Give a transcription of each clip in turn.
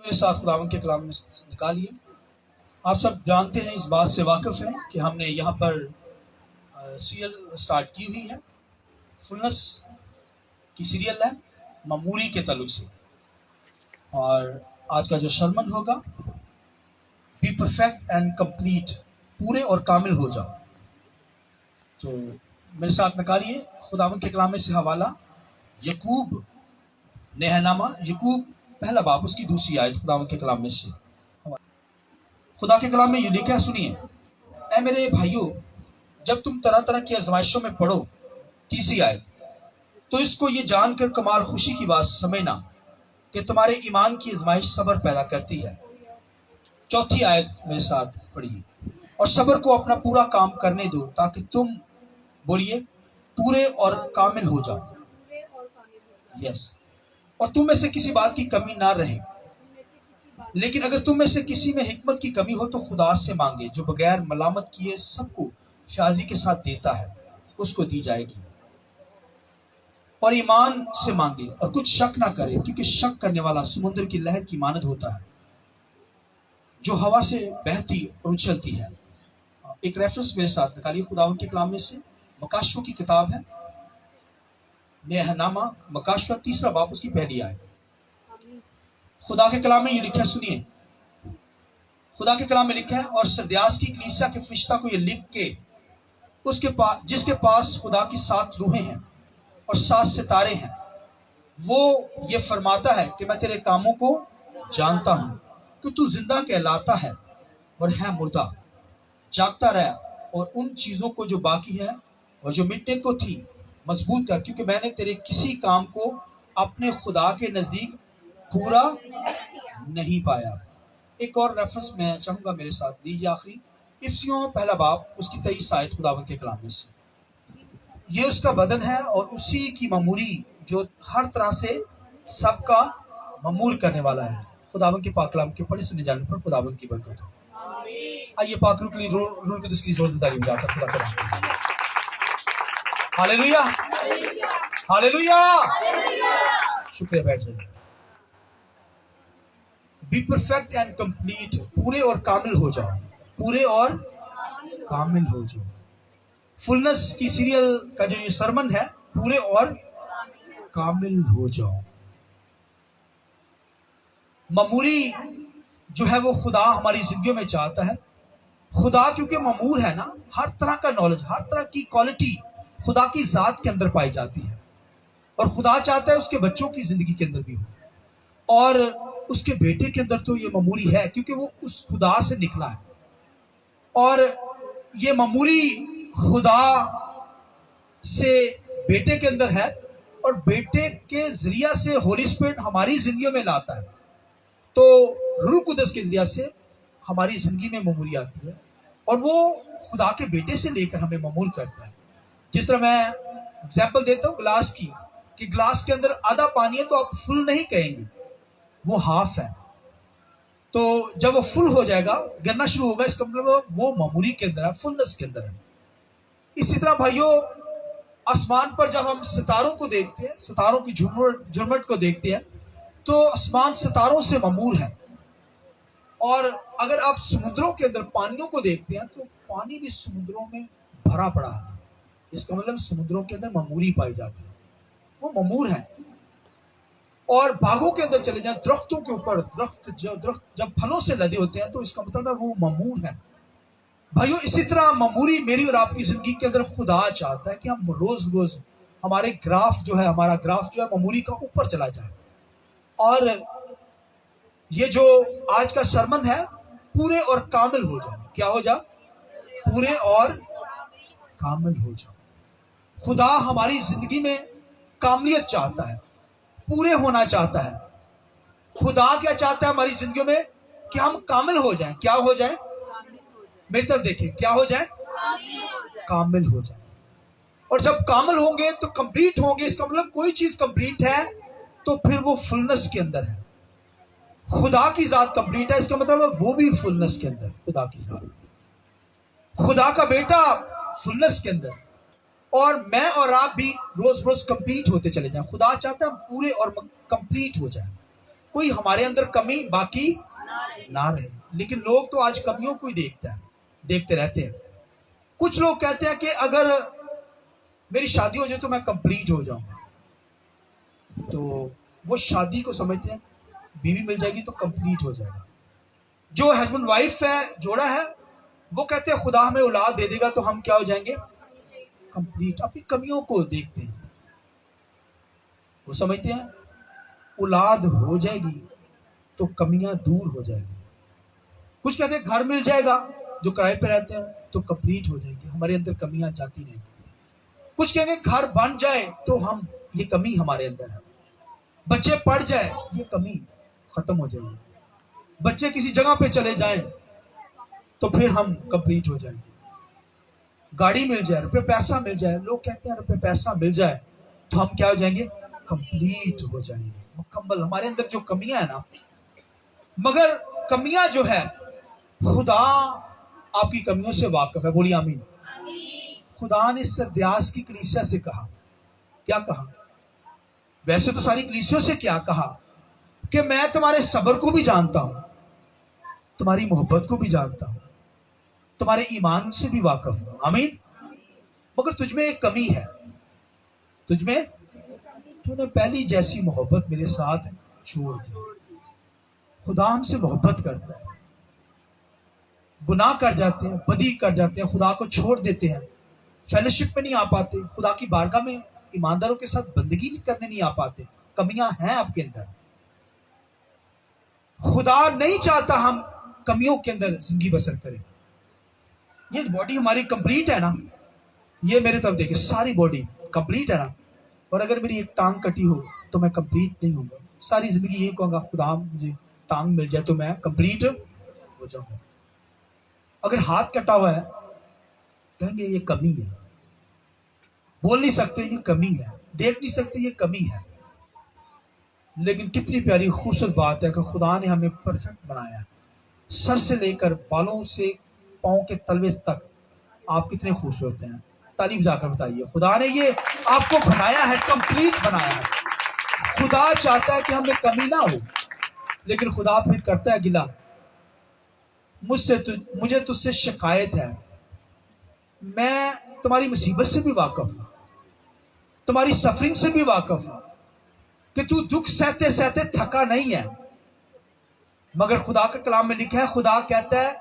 میرے ساتھ خداوند کے کلام میں نکالیے۔ آپ سب جانتے ہیں، اس بات سے واقف ہیں کہ ہم نے یہاں پر سیریل سٹارٹ کی ہوئی ہے، فلنس کی سیریل ہے مموری کے تعلق سے، اور آج کا جو سرمن ہوگا بی پرفیکٹ اینڈ کمپلیٹ، پورے اور کامل ہو جاؤ۔ تو میرے ساتھ نکالیے خداوند کے کلام میں سے حوالہ یعقوب نہ نامہ، یعقوب پہلا باب، اس کی دوسری آیت خداوند کے کلام میں سے۔ خدا کے کلام میں یہ لکھا ہے، سنیے۔ اے میرے بھائیو، جب تم طرح طرح کی آزمائشوں میں پڑو، تیسری آیت، تو اس کو یہ جان کر کمال خوشی کی بات سمجھنا کہ تمہارے ایمان کی آزمائش صبر پیدا کرتی ہے۔ چوتھی آیت میرے ساتھ پڑھیے۔ اور صبر کو اپنا پورا کام کرنے دو تاکہ تم، بولیے، پورے اور کامل ہو جاؤ۔ یس، اور تم میں سے کسی بات کی کمی نہ رہے، لیکن اگر تم میں سے کسی میں حکمت کی کمی ہو تو خدا سے مانگے، جو بغیر ملامت کیے سب کو فیاضی کے ساتھ دیتا ہے، اس کو دی جائے گی۔ اور ایمان سے مانگے اور کچھ شک نہ کرے، کیونکہ شک کرنے والا سمندر کی لہر کی مانند ہوتا ہے، جو ہوا سے بہتی اور اچھلتی ہے۔ ایک ریفرنس میرے ساتھ نکالیے خداوند کے کلام میں سے، مکاشفہ کی کتاب ہے، نہ نامہ مکاشفہ تیسرا باب، اس کی پہلی آیت۔ خدا کے کلام میں یہ لکھا ہے، سنیے۔ خدا کے کلام میں لکھا ہے، اور سردیاس کی کلیسیا کے فرشتہ کو یہ لکھ کے، جس کے پاس خدا کی 7 روحیں ہیں اور 7 ستارے ہیں، وہ یہ فرماتا ہے کہ میں تیرے کاموں کو جانتا ہوں کہ تو زندہ کہلاتا ہے اور ہے مردہ۔ جاگتا رہ اور ان چیزوں کو جو باقی ہے اور جو مٹنے کو تھی مضبوط کر، کیونکہ میں نے تیرے کسی کام کو اپنے خدا کے نزدیک پورا نہیں پایا۔ ایک اور ریفرنس میں چاہوں گا میرے ساتھ لیجیے، آخری افسیوں پہلا باب، اس کی 23 آیت خداوند کے کلام میں سے۔ یہ اس کا بدن ہے اور اسی کی مموری، جو ہر طرح سے سب کا ممور کرنے والا ہے۔ خداوند کے پاک کلام کے پڑھے سنے جانے پر خداوند کی برکت ہو۔ آئیے پاک روح کے لیے روح القدس کی زور سے تعلیم جاتا ہے خدا کا۔ ہاللیلویا، ہاللیلویا، شکریہ، بیٹھ جائیے۔ بی پرفیکٹ اینڈ کمپلیٹ، پورے اور کامل ہو جاؤ، پورے اور کامل ہو جاؤ۔ فلنس کی سیریل کا جو یہ سرمن ہے، پورے اور کامل ہو جاؤ۔ مموری جو ہے وہ خدا ہماری زندگیوں میں چاہتا ہے۔ خدا کیونکہ ممور ہے نا، ہر طرح کا نالج، ہر طرح کی کوالٹی خدا کی ذات کے اندر پائی جاتی ہے، اور خدا چاہتا ہے اس کے بچوں کی زندگی کے اندر بھی ہو، اور اس کے بیٹے کے اندر تو یہ مموری ہے کیونکہ وہ اس خدا سے نکلا ہے، اور یہ مموری خدا سے بیٹے کے اندر ہے، اور بیٹے کے ذریعہ سے ہولی اسپرٹ ہماری زندگیوں میں لاتا ہے، تو روح القدس کے ذریعہ سے ہماری زندگی میں مموری آتی ہے، اور وہ خدا کے بیٹے سے لے کر ہمیں ممور کرتا ہے۔ جس طرح میں اگزامپل دیتا ہوں گلاس کی، کہ گلاس کے اندر آدھا پانی ہے تو آپ فل نہیں کہیں گے، وہ ہاف ہے، تو جب وہ فل ہو جائے گا، گرنا شروع ہوگا، اس کا مطلب وہ مموری کے اندر ہے، فلنس کے اندر ہے۔ اسی طرح بھائیوں، آسمان پر جب ہم ستاروں کو دیکھتے ہیں، ستاروں کی جھرمٹ کو دیکھتے ہیں، تو آسمان ستاروں سے ممور ہے، اور اگر آپ سمندروں کے اندر پانیوں کو دیکھتے ہیں تو پانی بھی سمندروں میں بھرا پڑا ہے، اس کا مطلب سمندروں کے اندر مموری پائی جاتی ہے، وہ ممور ہیں۔ اور باغوں کے اندر چلے جائیں، درختوں کے اوپر، درخت جب پھلوں سے لدے ہوتے ہیں تو اس کا مطلب ہے وہ ممور ہے۔ بھائیو، اسی طرح مموری میری اور آپ کی زندگی کے اندر خدا چاہتا ہے کہ ہم روز روز ہمارا گراف جو ہے مموری کا اوپر چلا جائے، اور یہ جو آج کا سرمن ہے، پورے اور کامل ہو جائے۔ کیا ہو جائے؟ پورے اور کامل ہو جاؤ۔ خدا ہماری زندگی میں کاملیت چاہتا ہے، پورے ہونا چاہتا ہے۔ خدا کیا چاہتا ہے ہماری زندگیوں میں؟ کہ ہم کامل ہو جائیں۔ کیا ہو جائیں؟ میری طرف دیکھیں، کیا ہو جائیں؟ کامل ہو جائیں۔ اور جب کامل ہوں گے تو کمپلیٹ ہوں گے، اس کا مطلب کوئی چیز کمپلیٹ ہے تو پھر وہ فلنس کے اندر ہے۔ خدا کی ذات کمپلیٹ ہے، اس کا مطلب ہے وہ بھی فلنس کے اندر، خدا کی ذات، خدا کا بیٹا فلنس کے اندر، اور میں اور آپ بھی روز روز کمپلیٹ ہوتے چلے جائیں۔ خدا چاہتا ہے ہم پورے اور کمپلیٹ ہو جائیں۔ کوئی ہمارے اندر کمی باقی نہ رہے. لیکن لوگ تو آج کمیوں کو ہی دیکھتے رہتے ہیں. کچھ لوگ کہتے ہیں کہ اگر میری شادی ہو جائے تو میں کمپلیٹ ہو جاؤں گا. تو وہ شادی کو سمجھتے ہیں بیوی مل جائے گی تو کمپلیٹ ہو جائے گا. جو ہسبینڈ وائف ہے, جوڑا ہے, وہ کہتے ہیں خدا ہمیں اولاد دے دے گا تو ہم کیا ہو جائیں گے, کمپلیٹ. اپنی کمیوں کو دیکھتے ہیں. وہ سمجھتے ہیں اولاد ہو جائے گی تو کمیاں دور ہو جائیں گی. کچھ کہتے ہیں گھر مل جائے گا, جو کرائے پہ رہتے ہیں, تو کمپلیٹ ہو جائیں گے, ہمارے اندر کمیاں جاتی رہیں گی. کچھ کہیں گے گھر بن جائے تو ہم, یہ کمی ہمارے اندر ہے. بچے پڑھ جائے, یہ کمی ختم ہو جائے گی. بچے کسی جگہ پہ چلے جائیں تو پھر ہم کمپلیٹ ہو جائیں گے. گاڑی مل جائے, روپے پیسہ مل جائے, لوگ کہتے ہیں روپے پیسہ مل جائے تو ہم کیا ہو جائیں گے, کمپلیٹ ہو جائیں گے, مکمل. ہمارے اندر جو کمیاں ہیں نا, مگر کمیاں جو ہے, خدا آپ کی کمیوں سے واقف ہے. بولیے آمین. خدا نے سردیاس کی کلیسیا سے کہا, کیا کہا؟ ویسے تو ساری کلیسیوں سے کیا کہا کہ میں تمہارے صبر کو بھی جانتا ہوں, تمہاری محبت کو بھی جانتا ہوں, تمہارے ایمان سے بھی واقف ہوں. آمین. مگر تجھ میں ایک کمی ہے. تجھ میں, تو نے پہلی جیسی محبت میرے ساتھ چھوڑ دی. خدا ہم سے محبت کرتا ہے. گناہ کر جاتے ہیں, بدی کر جاتے ہیں, خدا کو چھوڑ دیتے ہیں, فیلوشپ میں نہیں آ پاتے, خدا کی بارگاہ میں ایمانداروں کے ساتھ بندگی کرنے نہیں آ پاتے. کمیاں ہیں آپ کے اندر. خدا نہیں چاہتا ہم کمیوں کے اندر زندگی بسر کریں. یہ باڈی ہماری کمپلیٹ ہے نا, یہ میرے طرف دیکھیں, ساری باڈی کمپلیٹ ہے نا. اور اگر میری ایک ٹانگ کٹی ہو تو میں کمپلیٹ نہیں ہوں گا. ساری زندگی یہ کہوں گا خدا مجھے ٹانگ مل جائے تو میں کمپلیٹ ہو جاؤں گا. اگر ہاتھ کٹا ہوا ہے کہیں گے یہ کمی ہے. بول نہیں سکتے یہ کمی ہے, دیکھ نہیں سکتے یہ کمی ہے. لیکن کتنی پیاری خوبصورت بات ہے کہ خدا نے ہمیں پرفیکٹ بنایا ہے. سر سے لے کر بالوں سے پاؤں کے تلوے تک آپ کتنے خوبصورت ہیں. تعریف جا کر بتائیے, خدا نے یہ آپ کو بنایا ہے, کمپلیٹ بنایا ہے. خدا چاہتا ہے کہ ہمیں کمی نہ ہو, لیکن خدا پھر کرتا ہے گلا. مجھے تجھ سے شکایت ہے, میں تمہاری مصیبت سے بھی واقف ہوں, تمہاری سفرنگ سے بھی واقف ہوں کہ تو دکھ سہتے سہتے تھکا نہیں ہے. مگر خدا کے کلام میں لکھا ہے, خدا کہتا ہے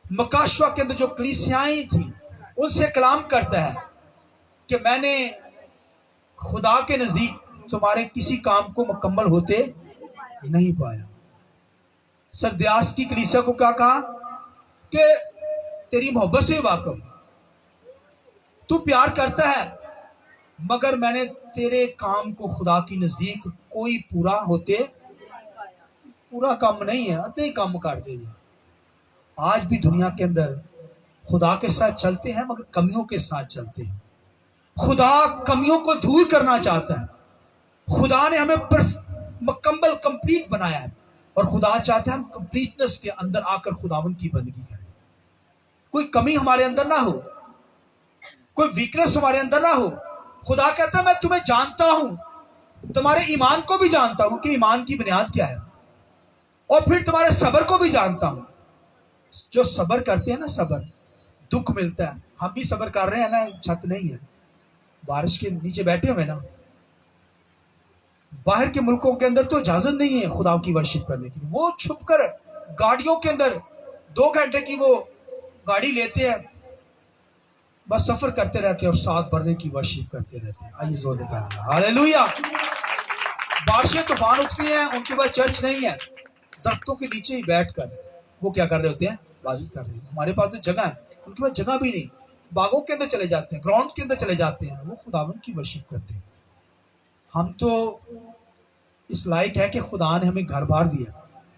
مکاشوا کے اندر جو کلیسیائیں تھیں ان سے کلام کرتا ہے کہ میں نے خدا کے نزدیک تمہارے کسی کام کو مکمل ہوتے نہیں پایا. سردیاس کی کلیسیا کو کیا کہا کہ تیری محبت سے واقف, تو پیار کرتا ہے, مگر میں نے تیرے کام کو خدا کی نزدیک کوئی پورا کام نہیں ہے, ادھے ہی کام کر دے. آج بھی دنیا کے اندر خدا کے ساتھ چلتے ہیں مگر کمیوں کے ساتھ چلتے ہیں. خدا کمیوں کو دور کرنا چاہتا ہے. خدا نے ہمیں مکمل کمپلیٹ بنایا ہے, اور خدا چاہتا ہے ہم کمپلیٹنس کے اندر آ کر خداوند کی بندگی کریں. کوئی کمی ہمارے اندر نہ ہو, کوئی ویکنس ہمارے اندر نہ ہو. خدا کہتا ہے میں تمہیں جانتا ہوں, تمہارے ایمان کو بھی جانتا ہوں کہ ایمان کی بنیاد کیا ہے, اور پھر تمہارے صبر کو بھی جانتا ہوں. جو صبر کرتے ہیں نا, صبر دکھ ملتا ہے. ہم بھی صبر کر رہے ہیں نا, چھت نہیں ہے, بارش کے نیچے بیٹھے ہوئے نا. باہر کے ملکوں کے اندر تو اجازت نہیں ہے خدا کی ورشپ کرنے کی. وہ چھپ کر گاڑیوں کے اندر 2 گھنٹے کی وہ گاڑی لیتے ہیں, بس سفر کرتے رہتے ہیں اور ساتھ بھرنے کی ورشپ کرتے رہتے ہیں. آئیے زور دیتا ہے, ہاللیلویا. بارشیں طوفان اٹھتی ہیں, ان کے بعد چرچ نہیں ہے, درختوں کے نیچے ہی بیٹھ کر وہ کیا کر رہے ہوتے ہیں, بازی کر رہے ہیں. ہمارے پاس تو جگہ ہے, ان کے پاس جگہ بھی نہیں, باغوں کے اندر چلے جاتے ہیں, گراؤنڈ کے اندر چلے جاتے ہیں, وہ خداوند کی ورشپ کرتے ہیں. ہم تو اس لائق ہے کہ خدا نے ہمیں گھر بار دیا.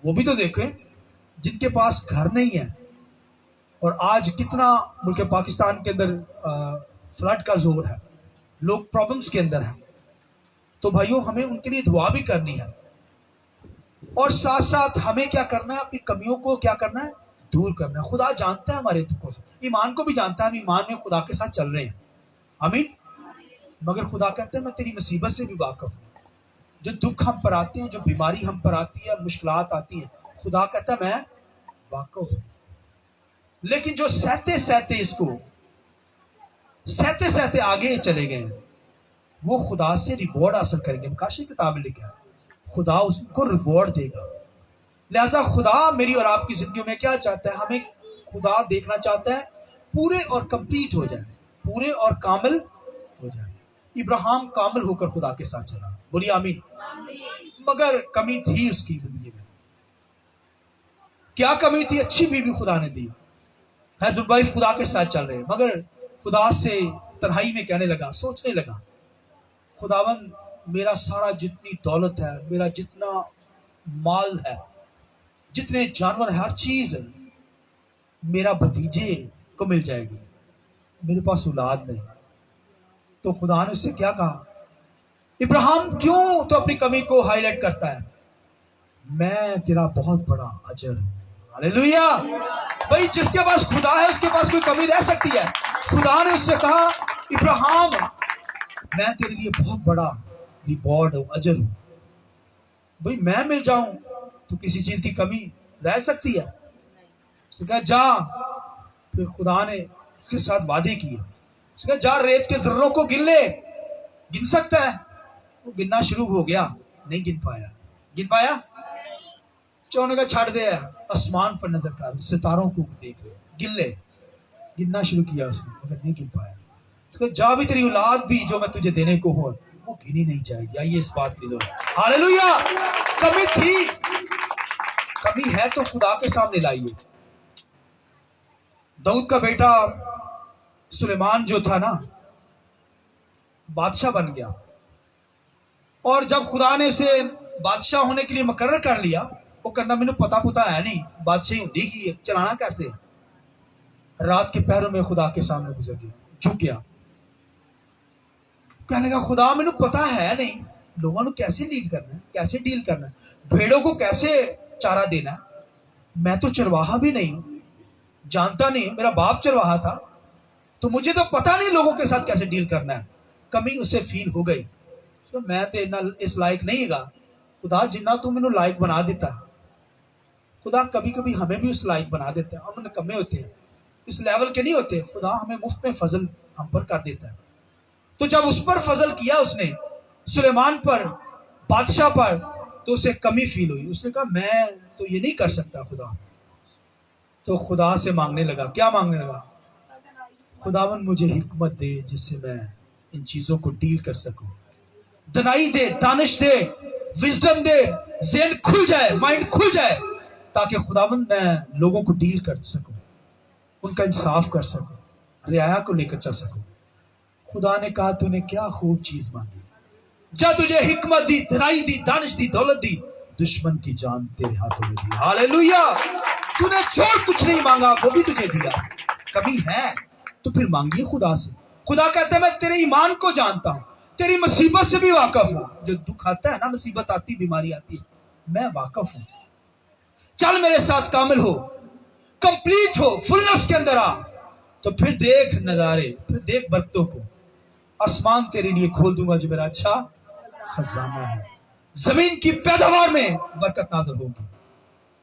وہ بھی تو دیکھیں جن کے پاس گھر نہیں ہے. اور آج کتنا ملک پاکستان کے اندر فلڈ کا زور ہے, لوگ پرابلمس کے اندر ہیں. تو بھائیوں ہمیں ان کے لیے دعا بھی کرنی ہے, اور ساتھ ساتھ ہمیں کیا کرنا ہے, اپنی کمیوں کو کیا کرنا ہے, دور کرنا ہے. خدا جانتا ہے ہمارے دکھوں سے, ایمان کو بھی جانتا ہے, ہم ایمان میں خدا کے ساتھ چل رہے ہیں. آمین. مگر خدا کہتے ہیں میں تیری مصیبت سے بھی واقف ہوں, جو دکھ ہم پر آتے ہیں، جو بیماری ہم پر آتی ہے، مشکلات آتی ہیں، خدا کہتا ہے میں واقف ہوں. لیکن جو سہتے سہتے اس کو سہتے سہتے آگے چلے گئے ہیں، وہ خدا سے ریوارڈ حاصل کریں گے. مکاشی کتاب میں لکھا ہے خدا اس کو ریوارڈ دے گا. لہذا خدا میری اور آپ کی زندگیوں میں کیا چاہتا ہے؟ ہمیں خدا دیکھنا چاہتا ہے پورے اور کمپلیٹ ہو جائیں، پورے اور کامل ہو جائیں. ابراہیم کامل ہو کر خدا کے ساتھ چلا، بولیے آمین. مگر کمی تھی اس کی زندگی میں. کیا کمی تھی؟ اچھی بیوی خدا نے دی، ہسبینڈ وائف خدا کے ساتھ چل رہے، مگر خدا سے تنہائی میں کہنے لگا، سوچنے لگا خداوند میرا سارا جتنی دولت ہے، میرا جتنا مال ہے، جتنے جانور ہے، ہر چیز میرا بھتیجے کو مل جائے گی، میرے پاس اولاد نہیں. تو خدا نے اس سے کیا کہا؟ ابراہیم کیوں تو اپنی کمی کو ہائی لائٹ کرتا ہے؟ میں تیرا بہت بڑا اجر ہوں. ہاللیلویا. بھائی جس کے پاس خدا ہے اس کے پاس کوئی کمی رہ سکتی ہے؟ خدا نے اس سے کہا ابراہیم میں تیرے لیے بہت بڑا ریوارڈ ہوں، اجر ہوں. بھائی میں مل جاؤں تو کسی چیز کی کمی رہ سکتی ہے؟ اس نے کہا جا. پھر خدا نے اس کے ساتھ وعدے کیے. اس نے کہا جا ریت کے ذروں کو گن لے. گن سکتا ہے؟ وہ گننا شروع ہو گیا، نہیں گن پایا. گن پایا؟ چونے کا چھاڑ دے، آسمان پر نظر کر، ستاروں کو دیکھ لے، گن لے. گننا شروع کیا اس نے، مگر نہیں گن پایا. اس کو جا بھی تیری اولاد بھی جو میں تجھے دینے کو ہوں وہ گنی نہیں جائے گی. آئیے اس بات کی ضرورت. ہاللیلویا. کمی تھی، کمی ہے تو خدا کے سامنے لائیے. داؤد کا بیٹا سلیمان جو تھا نا، بادشاہ بن گیا، اور جب خدا نے اسے بادشاہ ہونے کے لیے مقرر کر لیا، وہ کہنا مینوں پتا ہے نہیں بادشاہی ہوندی کی ہے، چلانا کیسے ہے. رات کے پہروں میں خدا کے سامنے گزر گیا، جھک گیا، کہنے لگا خدا مینوں پتا ہے نہیں لوگوں کو کیسے لیڈ کرنا ہے، کیسے ڈیل کرنا ہے، بھیڑوں کو کیسے چارہ دینا ہے. میں تو چرواہا بھی نہیں ہوں، جانتا نہیں، میرا باپ چرواہا تھا، تو مجھے تو پتا نہیں لوگوں کے ساتھ کیسے ڈیل کرنا ہے. کمی اسے فیل ہو گئی. میں تو اس لائق نہیں گا. خدا جنہ تو مینوں لائق بنا دیتا ہے. خدا کبھی کبھی ہمیں بھی اس لائق بنا دیتا ہے. ہم کمے ہوتے ہیں، اس لیول کے نہیں ہوتے. خدا ہمیں مفت میں فضل ہم پر کر دیتا ہے. تو جب اس پر فضل کیا اس نے، سلیمان پر، بادشاہ پر، تو اسے کمی فیل ہوئی. اس نے کہا میں تو یہ نہیں کر سکتا خدا. تو خدا سے مانگنے لگا. کیا مانگنے لگا؟ خداوند مجھے حکمت دے جس سے میں ان چیزوں کو ڈیل کر سکوں. دنائی دے، دانش دے، وزڈم دے، ذہن کھل جائے، مائنڈ کھل جائے، تاکہ خداوند میں لوگوں کو ڈیل کر سکوں، ان کا انصاف کر سکوں، رعایا کو لے کر چل سکوں. خدا نے کہا تو نے کیا خوب چیز مانگی. جب تجھے حکمت دی، دنائی دی، دانش دی، دولت دی، دشمن کی جان تیرے ہاتھوں میں دی. ہاللیلویا. تو نے جو کچھ نہیں مانگا وہ بھی تجھے دیا. کبھی ہے تو پھر مانگیے خدا سے. خدا کہتا ہے میں تیرے ایمان کو جانتا ہوں، تیری مصیبت سے بھی واقف ہوں. جو دکھ آتا ہے نا، مصیبت آتی، بیماری آتی ہے، میں واقف ہوں. چل میرے ساتھ کامل ہو، کمپلیٹ ہو، فلنس کے اندر آ. تو پھر دیکھ نظارے، پھر دیکھ برکتوں کو. آسمان تیرے لیے کھول دوں گا جو میرا اچھا خزانہ ہے. زمین کی پیداوار میں برکت نازل ہوگی.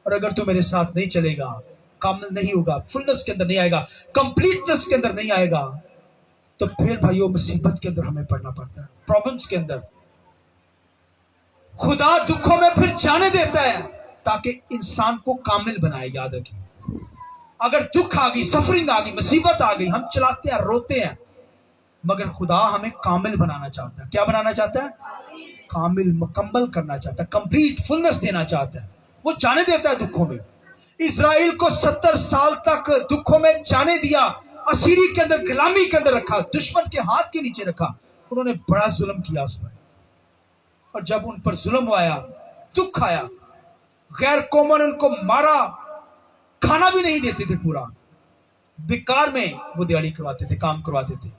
اور اگر تو میرے ساتھ نہیں چلے گا، کامل نہیں ہوگا، فلنس کے اندر نہیں آئے گا، کمپلیٹنس کے اندر نہیں آئے گا، تو پھر بھائیو مصیبت کے اندر ہمیں پڑنا پڑتا ہے، پرابلمس کے اندر. خدا دکھوں میں پھر جانے دیتا ہے تاکہ انسان کو کامل بنائے. یاد رکھیں، اگر دکھ آ گئی، سفرنگ آ گئی، مصیبت آ گئی، ہم چلاتے ہیں، روتے ہیں، مگر خدا ہمیں کامل بنانا چاہتا ہے. کیا بنانا چاہتا ہے؟ کامل، مکمل کرنا چاہتا ہے، کمپلیٹ فلنس دینا چاہتا ہے. وہ جانے دیتا ہے دکھوں میں. اسرائیل کو 70 سال تک دکھوں میں جانے دیا، اسیری کے اندر، غلامی کے اندر رکھا، دشمن کے ہاتھ کے نیچے رکھا. انہوں نے بڑا ظلم کیا اس پر، اور جب ان پر ظلم آیا، دکھ آیا، غیر قوموں نے ان کو مارا، کھانا بھی نہیں دیتے تھے، پورا بیکار میں وہ دیہڑی کرواتے تھے، کام کرواتے تھے.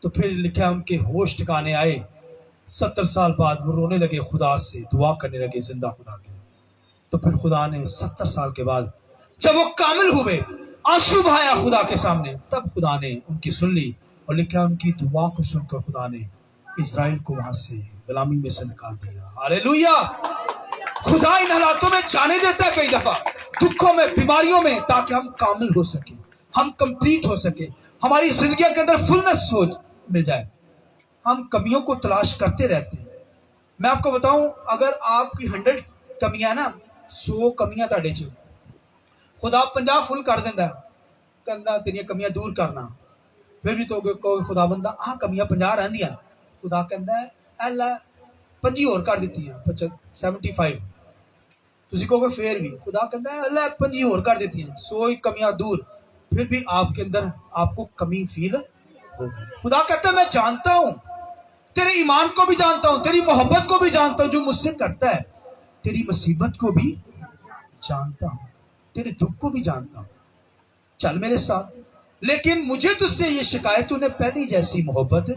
تو پھر لکھا ان کے ہوش ٹھکانے آئے. 70 سال بعد وہ رونے لگے، خدا سے دعا کرنے لگے، زندہ خدا کے. تو پھر خدا نے 70 سال کے بعد جب وہ کامل ہوئے، آنسو بہایا خدا کے سامنے، تب خدا نے ان کی سن لی. اور لکھا ان کی دعا کو سن کر خدا نے اسرائیل کو وہاں سے غلامی میں سے نکال دیا. ہاللویا. خدا ان حالاتوں میں جانے دیتا ہے کئی دفعہ، دکھوں میں، بیماریوں میں، تاکہ ہم کامل ہو سکیں، ہم کمپلیٹ ہو سکیں، ہماری زندگی کے اندر فلنس ہو مل جائے. ہم کمیوں کو تلاش کرتے رہتے ہیں. میں آپ کو بتاؤں، اگر آپ کی 100 کمیاں نا، 100 کمیاں تاڑے چ خدا 50 فل کر دینا ہے، کہنا تیریاں کمیاں دور کرنا، پھر بھی تو کوئی خدا بندہ ہاں کمیاں 50 رہندیاں، خدا کہندا ہے اللہ 25 اور کر دیتی ہیں 75. تسی کہو گے پھر بھی خدا کہندا ہے اللہ 25 اور کر دیتی ہیں، 100 کمیاں دور، پھر بھی آپ کے اندر آپ کو کمی فیل ہوگی. خدا کہتا ہے میں جانتا ہوں، تیرے ایمان کو بھی جانتا ہوں، تیری محبت کو بھی جانتا ہوں جو مجھ سے کرتا ہے، تیری مصیبت کو بھی جانتا ہوں، تیرے دکھ کو بھی جانتا ہوں، چل میرے ساتھ. لیکن مجھے تجھ سے یہ شکایت، تو نے پہلی جیسی محبت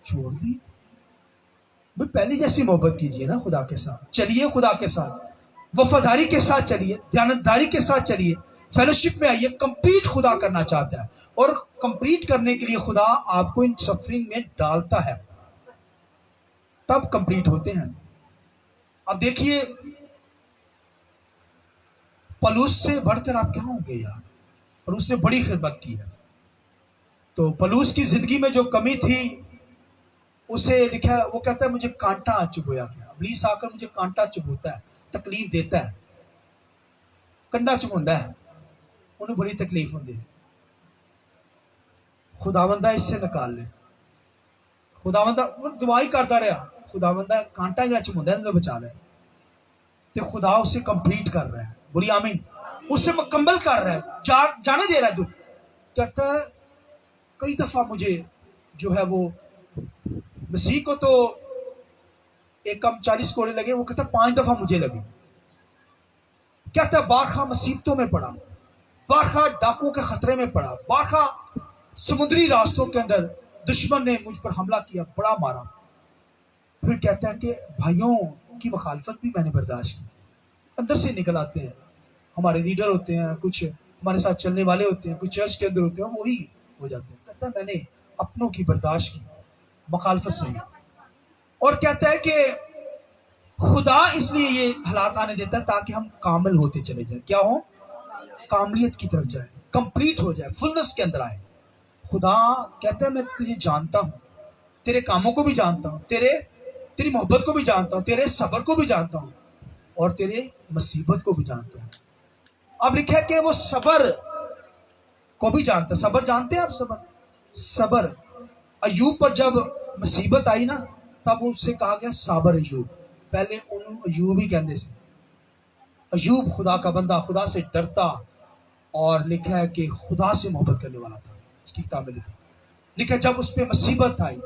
چھوڑ دی. پہلی جیسی محبت کیجئے نا خدا کے ساتھ، چلیے خدا کے ساتھ، وفاداری کے ساتھ چلیے، دیانتداری کے ساتھ چلیے، فیلوشپ میں آئیے. کمپلیٹ خدا کرنا چاہتا ہے، اور کمپلیٹ کرنے کے لیے خدا آپ کو ان سفرنگ میں ڈالتا ہے، تب کمپلیٹ ہوتے ہیں. اب دیکھیے پلوس سے بڑھ کر آپ کیا ہوں گے یار، پلوس نے بڑی خدمت کی ہے. تو پلوس کی زندگی میں جو کمی تھی اسے لکھا ہے، وہ کہتا ہے مجھے کانٹا چبھویا گیا. ابلیس آ کر مجھے کانٹا چبھوتا ہے، تکلیف دیتا ہے، کنڈا چبھوندا ہے، انہیں بڑی تکلیف ہوندی ہے. خدا بندہ اس سے نکال لے. خدا بندہ دعائی کرتا رہا، خدا بندہ کانٹا جڑا چبھوندا ہے انہوں بچا لے. تو خدا اسے کمپلیٹ کر رہا ہے، بری آمین، اسے مکمل کر رہا ہے، جانے دے رہا ہے دکھ. کہتا ہے کئی دفعہ مجھے جو ہے وہ مسیح کو تو ایک کم 40 کوڑے لگے، وہ کہتا ہے 5 دفعہ مجھے لگے. کہتا ہے بارہا مصیبتوں میں پڑا، بارہا ڈاکوں کے خطرے میں پڑا، بارہا سمندری راستوں کے اندر دشمن نے مجھ پر حملہ کیا، بڑا مارا. پھر کہتا ہے کہ بھائیوں کی مخالفت بھی میں نے برداشت کی. اندر سے نکل آتے ہیں ہمارے لیڈر ہوتے ہیں، کچھ ہمارے ساتھ چلنے والے ہوتے ہیں، کچھ چرچ کے اندر ہوتے ہیں، وہی ہو جاتے ہیں. کہتا ہے میں نے اپنوں کی برداشت کی، مخالفت صحیح. اور کہتا ہے کہ خدا اس لیے یہ حالات آنے دیتا ہے تاکہ ہم کامل ہوتے چلے جائیں. کیا ہوں؟ کاملیت کی طرف جائیں، کمپلیٹ ہو جائے، فلنس کے اندر آئے. خدا کہتا ہے میں تجھے جانتا ہوں، تیرے کاموں کو بھی جانتا ہوں، تیری محبت کو بھی جانتا ہوں، تیرے صبر کو بھی جانتا ہوں، اور تیرے مصیبت کو بھی جانتا ہوں. اب لکھا ہے کہ وہ صبر کو بھی جانتا ہے. صبر جانتے ہیں آپ؟ صبر ایوب پر جب مصیبت آئی نا، تب ان سے کہا گیا صابر ایوب. پہلے انہوں ایوب ہی کہندے سے. ایوب خدا کا بندہ، خدا سے ڈرتا، اور لکھا ہے کہ خدا سے محبت کرنے والا تھا. اس کی کتاب میں لکھا ہے جب اس پہ مصیبت آئی،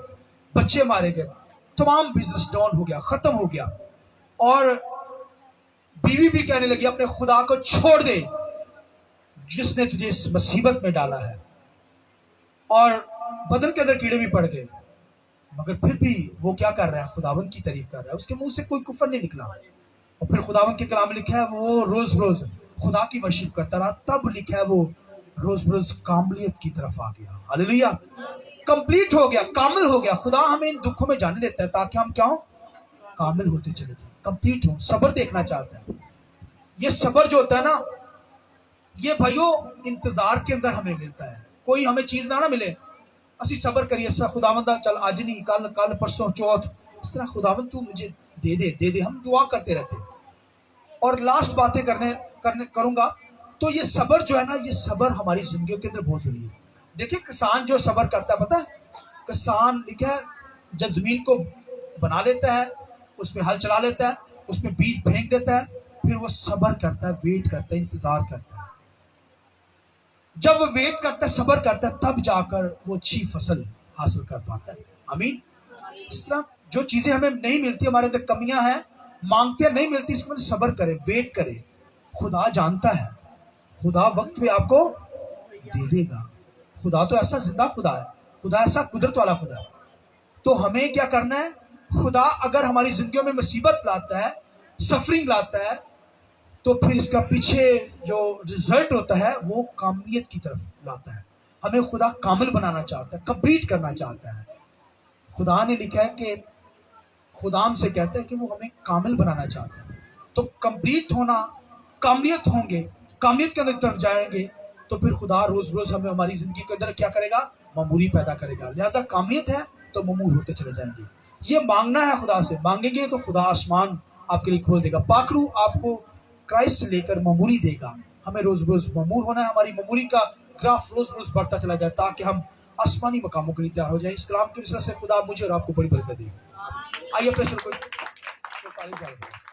بچے مارے گئے، تمام بزنس ڈاؤن ہو گیا، ختم ہو گیا، اور بیوی بھی کہنے لگی اپنے خدا کو چھوڑ دے جس نے تجھے اس مصیبت میں ڈالا ہے، اور بدن کے اندر کیڑے بھی پڑ گئے. مگر پھر بھی وہ کیا کر رہا ہے؟ خداوند کی تعریف کر رہا ہے. اس کے منہ سے کوئی کفر نہیں نکلا. اور پھر خداوند کے کلام میں لکھا ہے وہ روز روز خدا کی ورشپ کرتا رہا. تب لکھا ہے وہ روز روز کاملیت کی طرف آ گیا. ہاللیلویہ، کمپلیٹ ہو گیا، کامل ہو گیا. خدا ہمیں ان دکھوں میں جانے دیتا ہے تاکہ ہم کیا ہوں؟ کامل ہوتے چلے جائیں، کمپلیٹ ہوں. صبر دیکھنا چاہتا ہے. یہ صبر جو ہوتا ہے نا، یہ بھائیو انتظار کے اندر ہمیں ملتا ہے. کوئی ہمیں چیز نہ ملے، اسی صبر کریے، خداوندہ چل آج نہیں، کل پرسوں چوتھ، اس طرح خداوند تو مجھے دے دے. ہم دعا کرتے رہتے. اور لاسٹ باتیں کروں گا. تو یہ صبر جو ہے نا، یہ صبر ہماری زندگیوں کے اندر بہت ضروری ہے. دیکھیں کسان جو صبر کرتا ہے، پتہ ہے کسان لکھا ہے جب زمین کو بنا لیتا ہے، اس پہ ہل چلا لیتا ہے، اس میں بیج پھینک دیتا ہے، پھر وہ صبر کرتا ہے، ویٹ کرتا ہے، انتظار کرتا ہے. جب وہ ویٹ کرتا ہے، صبر کرتا ہے، تب جا کر وہ اچھی فصل حاصل کر پاتا ہے. آمین. اس طرح جو چیزیں ہمیں نہیں ملتی، ہمارے اندر کمیاں ہیں، مانگتے ہیں نہیں ملتی، اس کے بعد صبر کرے، ویٹ کرے. خدا جانتا ہے، خدا وقت پہ آپ کو دے دے گا. خدا تو ایسا زندہ خدا ہے، خدا ایسا قدرت والا خدا ہے. تو ہمیں کیا کرنا ہے؟ خدا اگر ہماری زندگیوں میں مصیبت لاتا ہے، سفرنگ لاتا ہے، تو پھر اس کا پیچھے جو رزلٹ ہوتا ہے وہ کاملیت کی طرف لاتا ہے. ہمیں خدا کامل بنانا چاہتا ہے، کمپلیٹ کرنا چاہتا ہے. خدا نے لکھا ہے کہ خدا ہم سے کہتا ہے کہ وہ ہمیں کامل بنانا چاہتے ہیں. تو کمپلیٹ ہونا، کاملیت ہوں گے، کاملیت کے اندر طرف جائیں گے تو پھر خدا روز روز ہمیں ہماری زندگی کے اندر کیا کرے گا؟ معموری پیدا کرے گا. لہٰذا کاملیت ہے تو معمور ہوتے چلے جائیں گے. یہ مانگنا ہے خدا سے، مانگیں گے تو خدا آسمان آپ کے لیے کھول دے گا. پاک روح آپ کو کرائسٹ سے لے کر معموری دے گا. ہمیں روز روز معمور ہونا ہے، ہماری معموری کا گراف روز روز بڑھتا چلا جائے تاکہ ہم آسمانی مقاموں کے لیے تیار ہو جائیں. اس کلام کی وجہ سے خدا مجھے اور آپ کو بڑی برکت دے. آئیے اپنے سر کو تعریف کریں.